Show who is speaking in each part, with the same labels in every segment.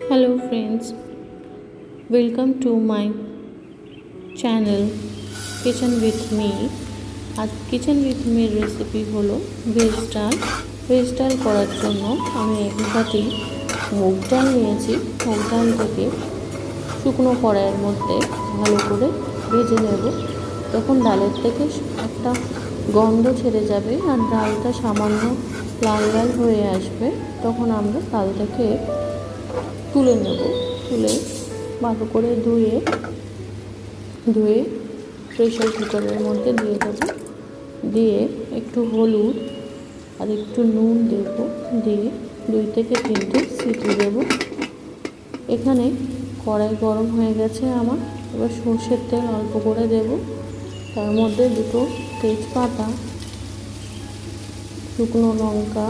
Speaker 1: Hello friends, welcome to my channel Kitchen with me। আজ kitchen with Mir recipe হলো veg ডাল করার জন্য আমি এক বাটি মুগ ডাল নিয়েছি। মুগ ডালটাকে শুকনো কড়াইয়ের মধ্যে ভালো করে ভেজে নেব। তখন ডালের থেকে একটা গন্ধ ছেড়ে যাবে আর ডালটা সামান্য লাল লাল হয়ে আসবে, তখন আমরা ডালটাকে তুলে নেব। তুলে ভালো করে ধুয়ে প্রেশার কুকারের মধ্যে দিয়ে দেবো। দিয়ে একটু হলুদ আর একটু নুন দেব, দিয়ে 2 থেকে 3টে সিটি দেব। এখানে কড়াই গরম হয়ে গেছে আমার। এবার সর্ষের তেল অল্প করে দেব। তার মধ্যে 2টো তেজপাতা, শুকনো লঙ্কা,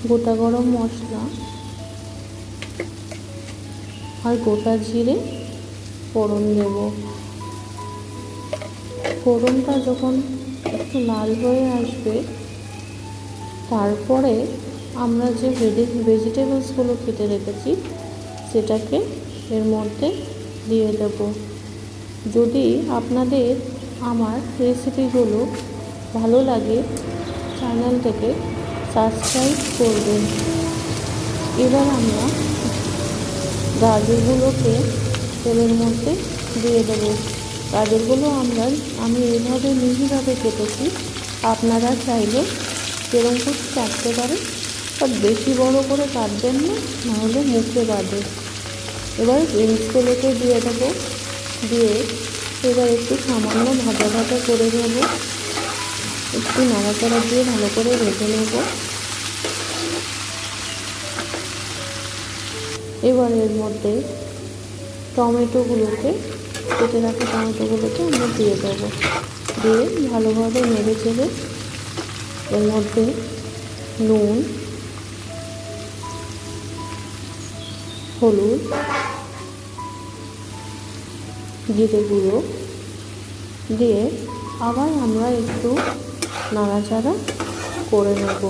Speaker 1: গোটা গরম মশলা আর গোটা জিরে ফোড়ন দেব। ফোড়নটা যখন একটু লাল হয়ে আসবে, তারপরে আমরা যে ভেজিটেবলসগুলো কেটে রেখেছি সেটাকে এর মধ্যে দিয়ে দেব। যদি আপনাদের আমার রেসিপিগুলো ভালো লাগে, চ্যানেলটাকে সাবস্ক্রাইব করবেন। এবার আমরা গাজরগুলোকে তেলের মধ্যে দিয়ে দেবো। গাজরগুলো আমি এইভাবে মিহিভাবে কেটেছি। আপনারা চাইলে যেরকম করে কাটতে পারেন, আর বেশি বড় করে কাটবেন না, নাহলে মুখে বাঁধে। এবার বিনসগুলোকে দিয়ে দেবো। দিয়ে এবার একটু সামান্য ভাজা ভাজা করে নেব। একটু নাড়াচাড়া দিয়ে ভালো করে ভেজে নেব। এবার এর মধ্যে কেটে রাখা টমেটোগুলোকে আমরা দিয়ে দেবো। দিয়ে ভালোভাবে নেড়ে চেড়ে এর মধ্যে নুন, হলুদ, জিরে গুঁড়ো দিয়ে আবার আমরা একটু নাড়াচাড়া করে নেব।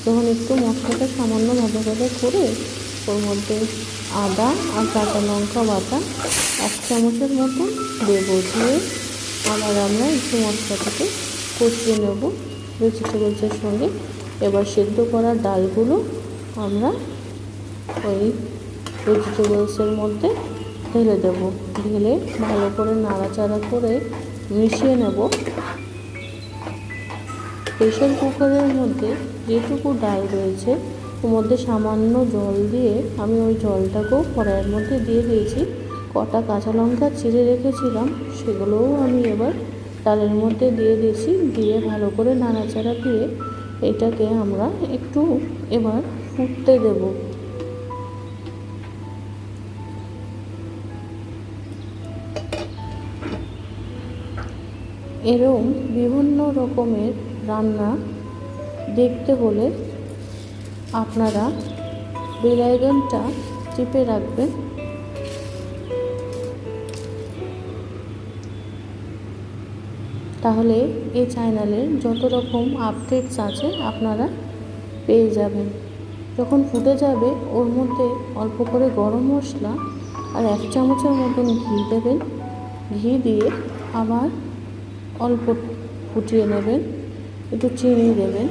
Speaker 1: যখন একটু মশলাটা সামান্য ভাজা ভাজা করে ওর মধ্যে আদা আর কাঁচা লঙ্কা বাটা 1 চামচের মতো দেবো। দিয়ে আবার আমরা একটু মশলাটাকে কষিয়ে নেব ভেজিটেবলসের সঙ্গে। এবার সেদ্ধ করা ডালগুলো আমরা ওই ভেজিটেবলসের মধ্যে ঢেলে দেব। ঢেলে ভালো করে নাড়াচাড়া করে মিশিয়ে নেব। প্রেশার কুকারের মধ্যে যেটুকু ডাল রয়েছে ওর মধ্যে সামান্য জল দিয়ে আমি ওই জলটাকেও কড়াইয়ের মধ্যে দিয়ে দিয়েছি। কটা কাঁচা লঙ্কা চিড়ে রেখেছিলাম, সেগুলোও আমি এবার ডালের মধ্যে দিয়ে দিয়েছি। দিয়ে ভালো করে নাড়াচাড়া দিয়ে এটাকে আমরা একটু এবার ফুটতে দেব। এরকম বিভিন্ন রকমের রান্না দেখতে হলে আপনারা বেল আইকনটা টিপে রাখবেন। তাহলে এই চ্যানেলের যত রকম আপডেটস আছে আপনারা পেয়ে যাবেন। যখন ফুটে যাবে ওর মধ্যে অল্প করে গরম মশলা আর 1 চামচের মতন ঘি দেবেন। ঘি দিয়ে আবার অল্প ফুটিয়ে নেবেন। একটু চিনি দেবেন।